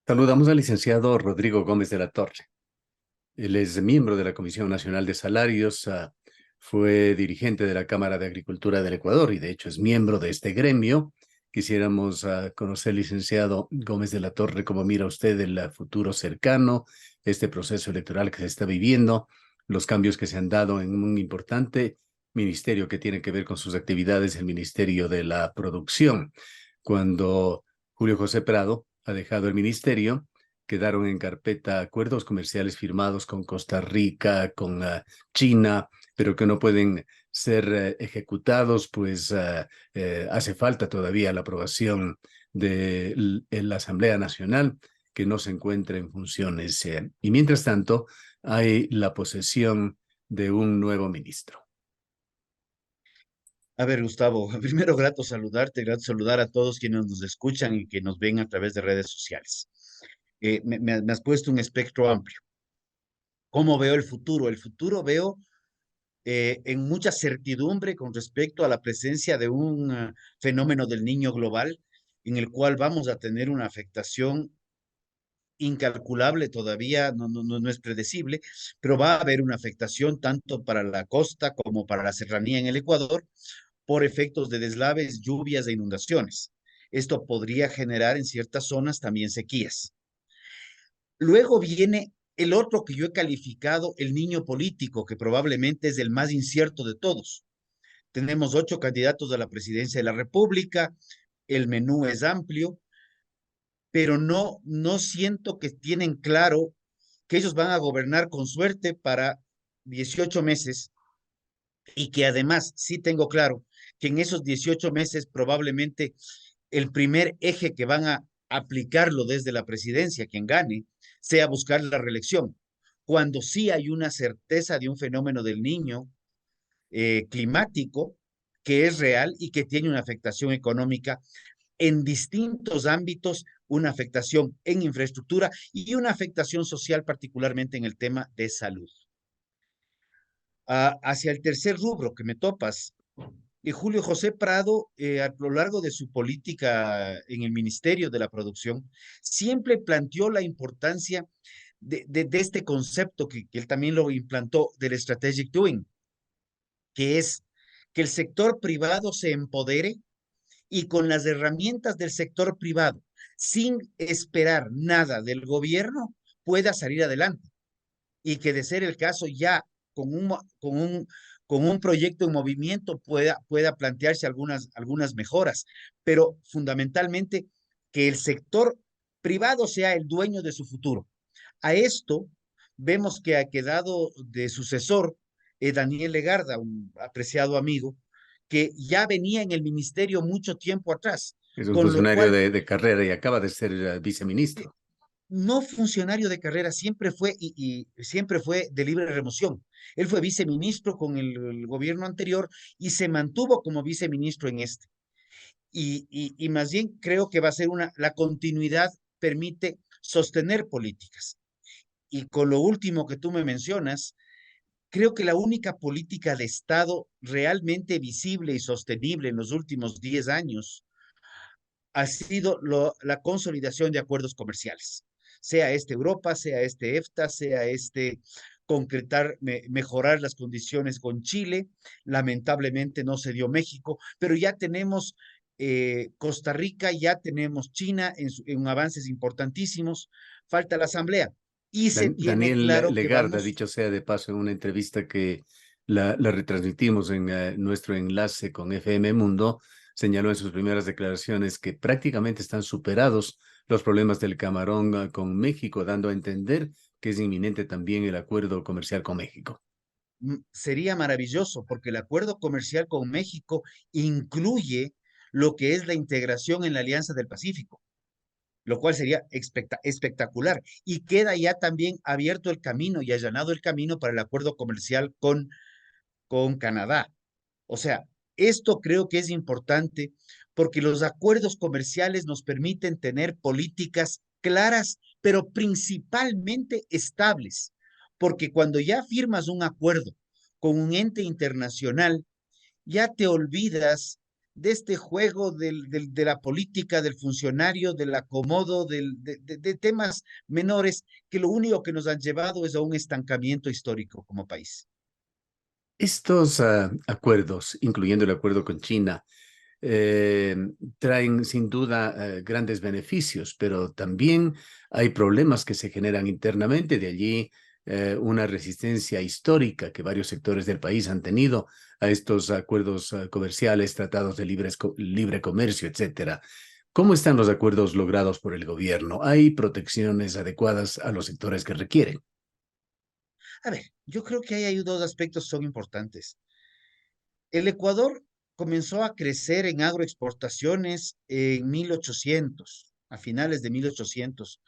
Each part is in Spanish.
Saludamos al licenciado Rodrigo Gómez de la Torre. Él es miembro de la Comisión Nacional de Salarios, fue dirigente de la Cámara de Agricultura del Ecuador y de hecho es miembro de este gremio. Quisiéramos conocer, licenciado Gómez de la Torre, cómo mira usted el futuro cercano, este proceso electoral que se está viviendo, los cambios que se han dado en un importante ministerio que tiene que ver con sus actividades, el Ministerio de la Producción. Cuando Julio José Prado ha dejado el ministerio, quedaron en carpeta acuerdos comerciales firmados con Costa Rica, con China, pero que no pueden ser ejecutados, pues hace falta todavía la aprobación de la Asamblea Nacional, que no se encuentra en funciones. Y mientras tanto, hay la posesión de un nuevo ministro. A ver, Gustavo, primero grato saludarte, grato saludar a todos quienes nos escuchan y que nos ven a través de redes sociales. Me has puesto un espectro amplio. ¿Cómo veo el futuro? El futuro veo en mucha certidumbre con respecto a la presencia de un fenómeno del niño global, en el cual vamos a tener una afectación incalculable todavía, no es predecible, pero va a haber una afectación tanto para la costa como para la serranía en el Ecuador por efectos de deslaves, lluvias e inundaciones. Esto podría generar en ciertas zonas también sequías. Luego viene el otro que yo he calificado el niño político, que probablemente es el más incierto de todos. Tenemos 8 candidatos a la presidencia de la República, el menú es amplio, pero no siento que tienen claro que ellos van a gobernar con suerte para 18 meses y que además sí tengo claro que en esos 18 meses probablemente el primer eje que van a aplicarlo desde la presidencia, quien gane, sea buscar la reelección, cuando sí hay una certeza de un fenómeno del niño climático que es real y que tiene una afectación económica en distintos ámbitos, una afectación en infraestructura y una afectación social, particularmente en el tema de salud. Hacia el tercer rubro que me topas, Julio José Prado, a lo largo de su política en el Ministerio de la Producción, siempre planteó la importancia de este concepto que él también lo implantó del strategic doing, que es que el sector privado se empodere y con las herramientas del sector privado, sin esperar nada del gobierno, pueda salir adelante. Y que de ser el caso ya con un, con un, con un proyecto en movimiento pueda plantearse algunas mejoras, pero fundamentalmente que el sector privado sea el dueño de su futuro. A esto vemos que ha quedado de sucesor Daniel Legarda, un apreciado amigo, que ya venía en el ministerio mucho tiempo atrás, Es un con lo funcionario cual de carrera y acaba de ser eh, viceministro. no funcionario de carrera, siempre fue y siempre fue de libre remoción. Él fue viceministro con el gobierno anterior y se mantuvo como viceministro en este. Y más bien creo que va a ser la continuidad permite sostener políticas. Y con lo último que tú me mencionas, creo que la única política de Estado realmente visible y sostenible en los últimos 10 años ha sido la consolidación de acuerdos comerciales, sea este Europa, sea este EFTA, sea este concretar, mejorar las condiciones con Chile. Lamentablemente no se dio México, pero ya tenemos Costa Rica, ya tenemos China en avances importantísimos. Falta la Asamblea y se tiene Daniel claro que Legarda, vamos. dicho sea de paso, en una entrevista que la retransmitimos en nuestro enlace con FM Mundo, señaló en sus primeras declaraciones que prácticamente están superados los problemas del camarón con México, dando a entender que es inminente también el acuerdo comercial con México. Sería maravilloso porque el acuerdo comercial con México incluye lo que es la integración en la Alianza del Pacífico, lo cual sería espectacular. Y queda ya también abierto el camino y allanado el camino para el acuerdo comercial con Canadá. O sea, esto creo que es importante porque los acuerdos comerciales nos permiten tener políticas claras, pero principalmente estables, porque cuando ya firmas un acuerdo con un ente internacional, ya te olvidas de este juego de la política, del funcionario, del acomodo, de temas menores que lo único que nos han llevado es a un estancamiento histórico como país. Estos acuerdos, incluyendo el acuerdo con China, eh, traen sin duda grandes beneficios, pero también hay problemas que se generan internamente, de allí una resistencia histórica que varios sectores del país han tenido a estos acuerdos comerciales, tratados de libre comercio, etcétera. ¿Cómo están los acuerdos logrados por el gobierno? ¿Hay protecciones adecuadas a los sectores que requieren? A ver, yo creo que hay dos aspectos que son importantes. El Ecuador comenzó a crecer en agroexportaciones en 1800, a finales de 1800,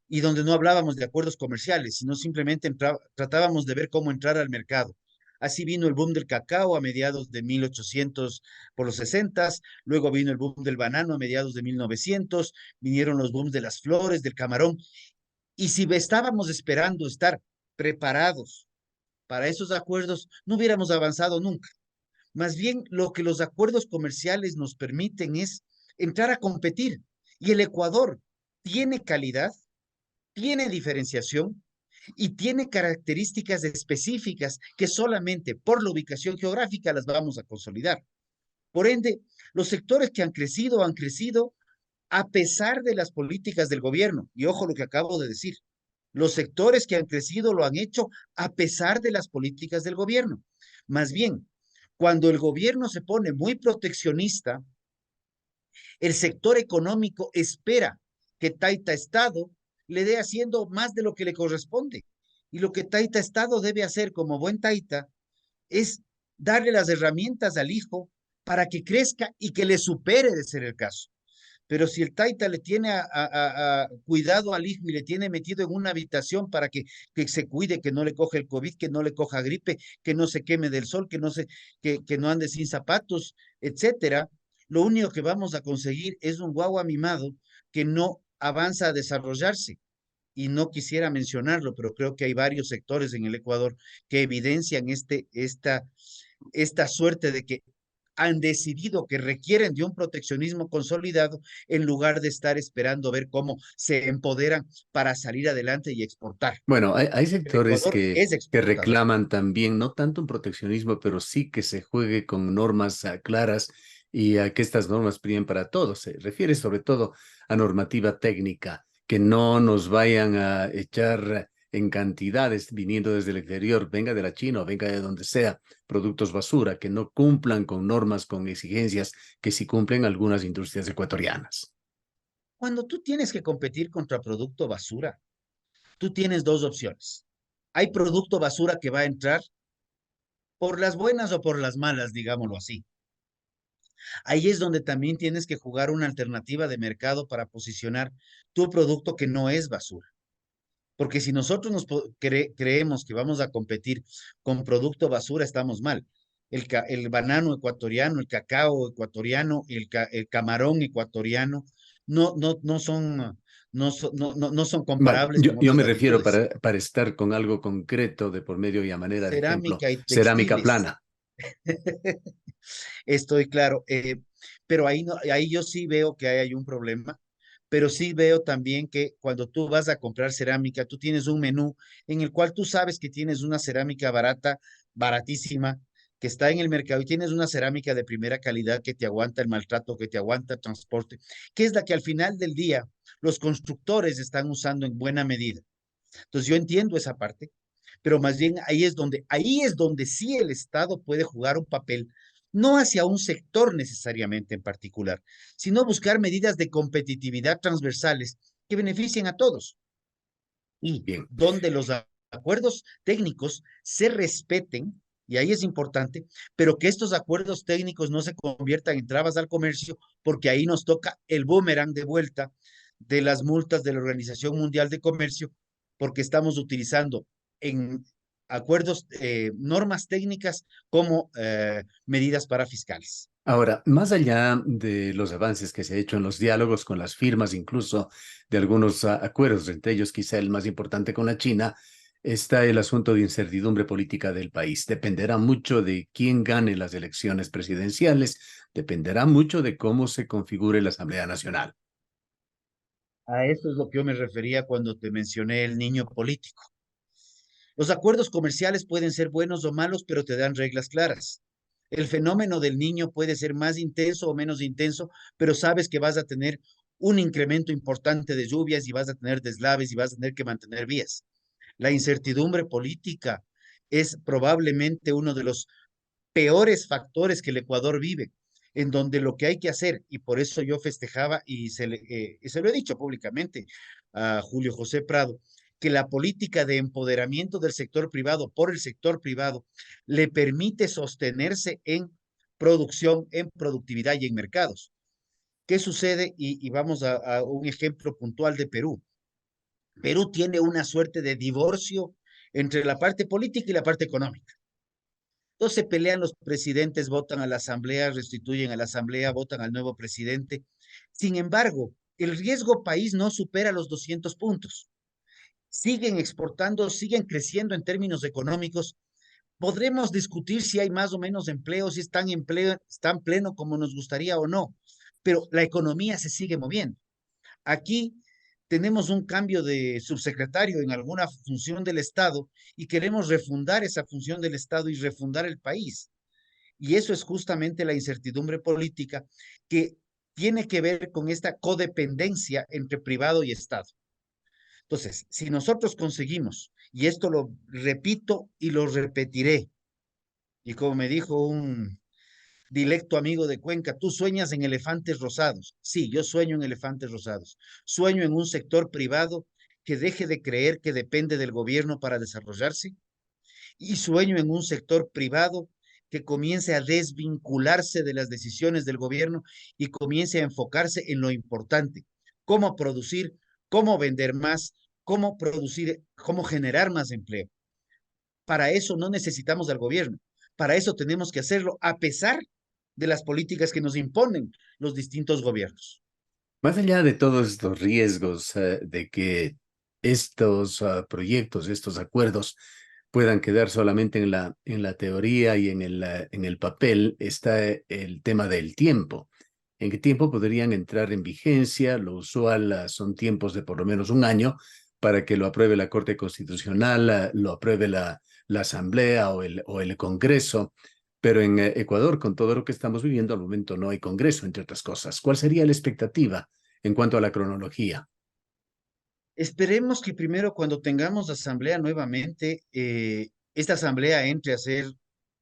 y donde no hablábamos de acuerdos comerciales, sino simplemente tratábamos de ver cómo entrar al mercado. Así vino el boom del cacao a mediados de 1800 por los 60, luego vino el boom del banano a mediados de 1900, vinieron los booms de las flores, del camarón, y si estábamos esperando estar preparados para esos acuerdos, no hubiéramos avanzado nunca. Más bien, lo que los acuerdos comerciales nos permiten es entrar a competir. Y el Ecuador tiene calidad, tiene diferenciación y tiene características específicas que solamente por la ubicación geográfica las vamos a consolidar. Por ende, los sectores que han crecido a pesar de las políticas del gobierno. Y ojo lo que acabo de decir. Los sectores que han crecido lo han hecho a pesar de las políticas del gobierno. Más bien, cuando el gobierno se pone muy proteccionista, el sector económico espera que Taita Estado le dé haciendo más de lo que le corresponde. Y lo que Taita Estado debe hacer como buen Taita es darle las herramientas al hijo para que crezca y que le supere de ser el caso. Pero si el Taita le tiene a cuidado al hijo y le tiene metido en una habitación para que se cuide, que no le coja el COVID, que no le coja gripe, que no se queme del sol, que no ande sin zapatos, etcétera, lo único que vamos a conseguir es un guagua mimado que no avanza a desarrollarse. Y no quisiera mencionarlo, pero creo que hay varios sectores en el Ecuador que evidencian esta suerte de que han decidido que requieren de un proteccionismo consolidado en lugar de estar esperando ver cómo se empoderan para salir adelante y exportar. Bueno, hay El sectores Ecuador es que exportador. reclaman también, no tanto un proteccionismo, pero sí que se juegue con normas claras y a que estas normas primen para todos. Se refiere sobre todo a normativa técnica, que no nos vayan a echar en cantidades viniendo desde el exterior, venga de la China o venga de donde sea, productos basura, que no cumplan con normas, con exigencias que sí cumplen algunas industrias ecuatorianas. Cuando tú tienes que competir contra producto basura, tú tienes dos opciones. Hay producto basura que va a entrar por las buenas o por las malas, digámoslo así. Ahí es donde también tienes que jugar una alternativa de mercado para posicionar tu producto que no es basura. Porque si nosotros creemos que vamos a competir con producto basura, estamos mal. El banano ecuatoriano, el cacao ecuatoriano, el camarón ecuatoriano, no son, no son Vale, comparables yo, con yo otras me refiero latitudes. para estar con algo concreto de por medio y a manera de ejemplo, Cerámica y cerámica textiles. plana. Estoy claro, pero ahí, no, ahí yo sí veo que hay un problema, pero sí veo también que cuando tú vas a comprar cerámica, tú tienes un menú en el cual tú sabes que tienes una cerámica barata, baratísima, que está en el mercado y tienes una cerámica de primera calidad que te aguanta el maltrato, que te aguanta el transporte, que es la que al final del día los constructores están usando en buena medida. Entonces yo entiendo esa parte, pero más bien ahí es donde sí el Estado puede jugar un papel, no hacia un sector necesariamente en particular, sino buscar medidas de competitividad transversales que beneficien a todos y Bien. donde los acuerdos técnicos se respeten, y ahí es importante, pero que estos acuerdos técnicos no se conviertan en trabas al comercio, porque ahí nos toca el boomerang de vuelta de las multas de la Organización Mundial de Comercio, porque estamos utilizando en acuerdos, normas técnicas como medidas para fiscales. Ahora, más allá de los avances que se ha hecho en los diálogos con las firmas, incluso de algunos acuerdos, entre ellos quizá el más importante con la China, está el asunto de incertidumbre política del país. Dependerá mucho de quién gane las elecciones presidenciales, dependerá mucho de cómo se configure la Asamblea Nacional. A eso es lo que yo me refería cuando te mencioné el niño político. Los acuerdos comerciales pueden ser buenos o malos, pero te dan reglas claras. El fenómeno del niño puede ser más intenso o menos intenso, pero sabes que vas a tener un incremento importante de lluvias y vas a tener deslaves y vas a tener que mantener vías. La incertidumbre política es probablemente uno de los peores factores que el Ecuador vive, en donde lo que hay que hacer, y por eso yo festejaba y se lo he dicho públicamente a Julio José Prado, que la política de empoderamiento del sector privado por el sector privado le permite sostenerse en producción, en productividad y en mercados. ¿Qué sucede? Y vamos a un ejemplo puntual de Perú. Perú tiene una suerte de divorcio entre la parte política y la parte económica. Entonces se pelean los presidentes, votan a la asamblea, restituyen a la asamblea, votan al nuevo presidente. Sin embargo, el riesgo país no supera los 200 puntos. Siguen exportando, siguen creciendo en términos económicos. Podremos discutir si hay más o menos empleo, si están empleo, están pleno como nos gustaría o no, pero la economía se sigue moviendo. Aquí tenemos un cambio de subsecretario en alguna función del Estado y queremos refundar esa función del Estado y refundar el país. Y eso es justamente la incertidumbre política que tiene que ver con esta codependencia entre privado y Estado. Entonces, si nosotros conseguimos, y esto lo repito y lo repetiré, y como me dijo un dilecto amigo de Cuenca, tú sueñas en elefantes rosados. Sí, yo sueño en elefantes rosados. Sueño en un sector privado que deje de creer que depende del gobierno para desarrollarse y sueño en un sector privado que comience a desvincularse de las decisiones del gobierno y comience a enfocarse en lo importante, cómo producir, cómo vender más, cómo producir, cómo generar más empleo. Para eso no necesitamos al gobierno, para eso tenemos que hacerlo a pesar de las políticas que nos imponen los distintos gobiernos. Más allá de todos estos riesgos de que estos proyectos, estos acuerdos puedan quedar solamente en la teoría y en el papel, está el tema del tiempo. ¿En qué tiempo podrían entrar en vigencia? Lo usual son tiempos de por lo menos un año para que lo apruebe la Corte Constitucional, lo apruebe la Asamblea o el Congreso. Pero en Ecuador, con todo lo que estamos viviendo, al momento no hay Congreso, entre otras cosas. ¿Cuál sería la expectativa en cuanto a la cronología? Esperemos que primero cuando tengamos asamblea nuevamente, esta asamblea entre a hacer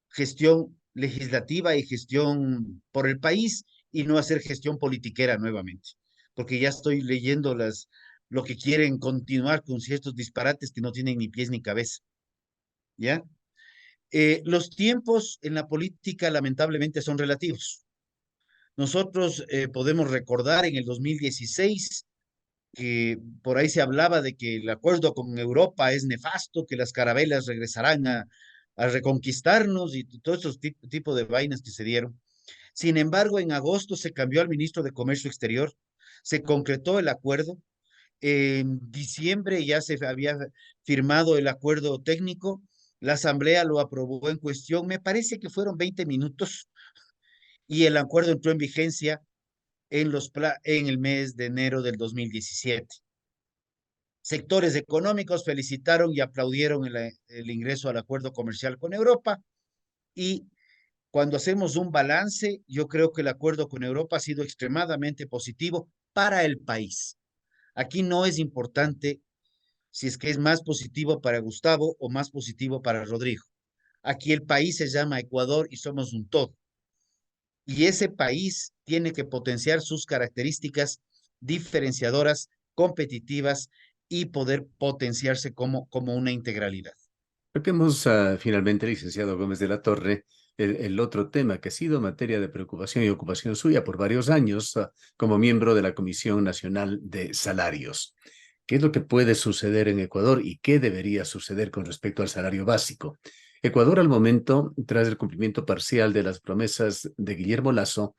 gestión legislativa y gestión por el país y no hacer gestión politiquera nuevamente, porque ya estoy leyendo lo que quieren continuar con ciertos disparates que no tienen ni pies ni cabeza, ¿ya? Los tiempos en la política lamentablemente son relativos. Nosotros podemos recordar en el 2016 que por ahí se hablaba de que el acuerdo con Europa es nefasto, que las carabelas regresarán a reconquistarnos y todos esos tipos de vainas que se dieron. Sin embargo, en agosto se cambió al ministro de Comercio Exterior, se concretó el acuerdo. En diciembre ya se había firmado el acuerdo técnico, la asamblea lo aprobó en cuestión, me parece que fueron 20 minutos y el acuerdo entró en vigencia en el mes de enero del 2017. Sectores económicos felicitaron y aplaudieron el ingreso al acuerdo comercial con Europa y cuando hacemos un balance, yo creo que el acuerdo con Europa ha sido extremadamente positivo para el país. Aquí no es importante si es que es más positivo para Gustavo o más positivo para Rodrigo. Aquí el país se llama Ecuador y somos un todo. Y ese país tiene que potenciar sus características diferenciadoras, competitivas y poder potenciarse como una integralidad. Toquemos finalmente, licenciado Gómez de la Torre, el otro tema que ha sido materia de preocupación y ocupación suya por varios años como miembro de la Comisión Nacional de Salarios. ¿Qué es lo que puede suceder en Ecuador y qué debería suceder con respecto al salario básico? Ecuador al momento, tras el cumplimiento parcial de las promesas de Guillermo Lasso,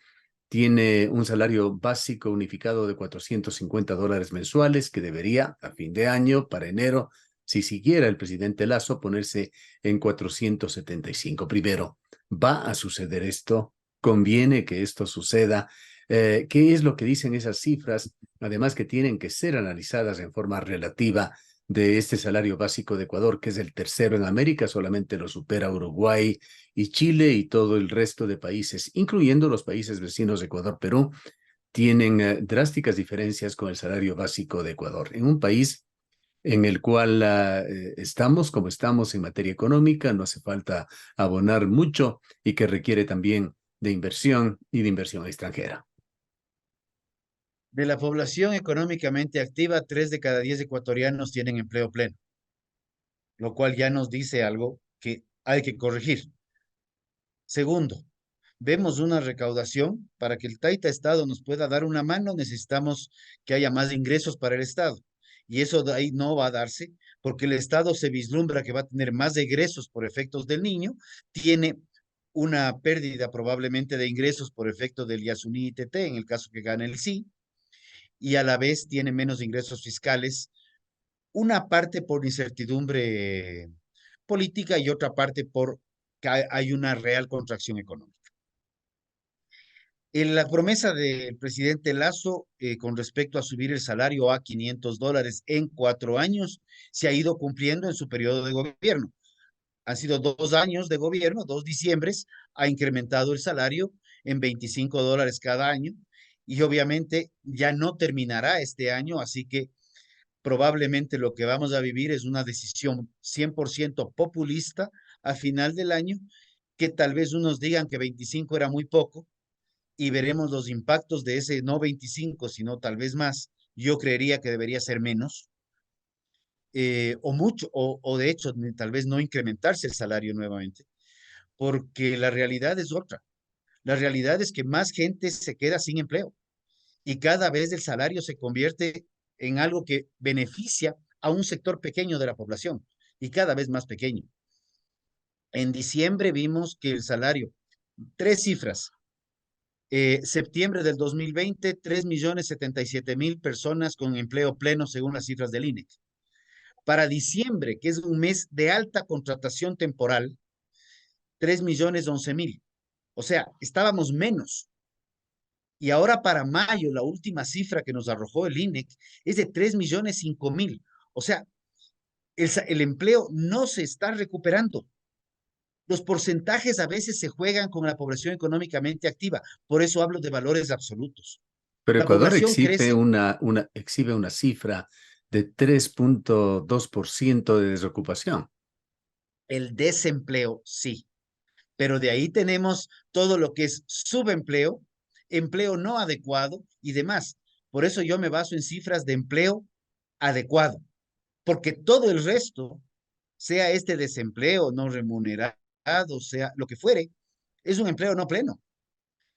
tiene un salario básico unificado de $450 mensuales que debería, a fin de año, para enero, si siguiera el presidente Lasso, ponerse en 475. Primero, ¿va a suceder esto? conviene que esto suceda. ¿Qué es lo que dicen esas cifras? Además que tienen que ser analizadas en forma relativa de este salario básico de Ecuador, que es el tercero en América, solamente lo supera Uruguay y Chile y todo el resto de países, incluyendo los países vecinos de Ecuador, Perú, tienen drásticas diferencias con el salario básico de Ecuador. En un país en el cual estamos como estamos en materia económica, no hace falta abonar mucho y que requiere también de inversión y de inversión extranjera. De la población económicamente activa, 3 de cada 10 ecuatorianos tienen empleo pleno, lo cual ya nos dice algo que hay que corregir. Segundo, vemos una recaudación. Para que el Taita Estado nos pueda dar una mano, necesitamos que haya más ingresos para el Estado. Y eso de ahí no va a darse porque el Estado se vislumbra que va a tener más egresos por efectos del niño, tiene una pérdida probablemente de ingresos por efecto del Yasuní ITT, en el caso que gane el sí, y a la vez tiene menos ingresos fiscales, una parte por incertidumbre política y otra parte por que hay una real contracción económica. En la promesa del presidente Lazo con respecto a subir el salario a $500 en 4 años se ha ido cumpliendo en su periodo de gobierno. Han sido 2 años de gobierno, 2 diciembres, ha incrementado el salario en $25 cada año y obviamente ya no terminará este año, así que probablemente lo que vamos a vivir es una decisión 100% populista a final del año, que tal vez unos digan que 25 era muy poco y veremos los impactos de ese no 25, sino tal vez más. Yo creería que debería ser menos, o mucho, o de hecho tal vez no incrementarse el salario nuevamente, porque la realidad es otra. La realidad es que más gente se queda sin empleo y cada vez el salario se convierte en algo que beneficia a un sector pequeño de la población y cada vez más pequeño. En diciembre vimos que el salario, 3 cifras, septiembre del 2020, 3.077.000 personas con empleo pleno según las cifras del INEC. Para diciembre, que es un mes de alta contratación temporal, 3.011.000. O sea, estábamos menos. Y ahora para mayo, la última cifra que nos arrojó el INEC es de 3.005.000. O sea, el empleo no se está recuperando. Los porcentajes a veces se juegan con la población económicamente activa. Por eso hablo de valores absolutos. Pero La Ecuador población crece, exhibe una cifra de 3,2% de desocupación. el desempleo sí, pero de ahí tenemos todo lo que es subempleo, empleo no adecuado y demás. Por eso yo me baso en cifras de empleo adecuado, porque todo el resto, sea este desempleo no remunerado, sea lo que fuere, es un empleo no pleno.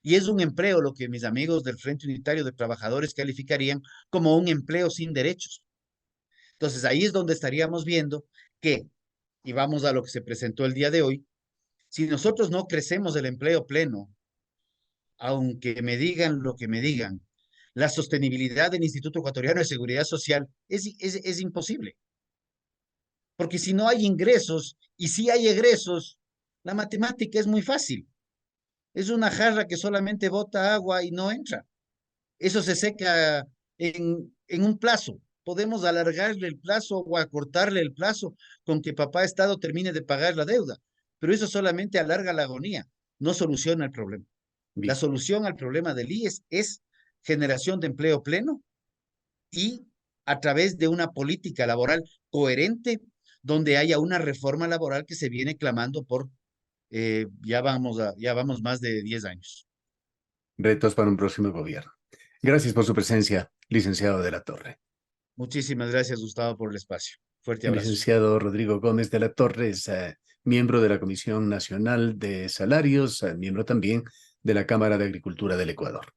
Y es un empleo lo que mis amigos del Frente Unitario de Trabajadores calificarían como un empleo sin derechos. Entonces ahí es donde estaríamos viendo que, y vamos a lo que se presentó el día de hoy, si nosotros no crecemos el empleo pleno, aunque me digan lo que me digan, la sostenibilidad del Instituto Ecuatoriano de Seguridad Social es imposible. Porque si no hay ingresos y si hay egresos, la matemática es muy fácil. Es una jarra que solamente bota agua y no entra. Eso se seca en un plazo. Podemos alargarle el plazo o acortarle el plazo con que papá Estado termine de pagar la deuda, pero eso solamente alarga la agonía, no soluciona el problema. La Bien. solución al problema del IES es generación de empleo pleno y a través de una política laboral coherente donde haya una reforma laboral que se viene clamando por ya vamos más de 10 años. Retos para un próximo gobierno. Gracias por su presencia, licenciado de la Torre. Muchísimas gracias, Gustavo, por el espacio. Fuerte abrazo. Licenciado Rodrigo Gómez de la Torre es miembro de la Comisión Nacional de Salarios, miembro también de la Cámara de Agricultura del Ecuador.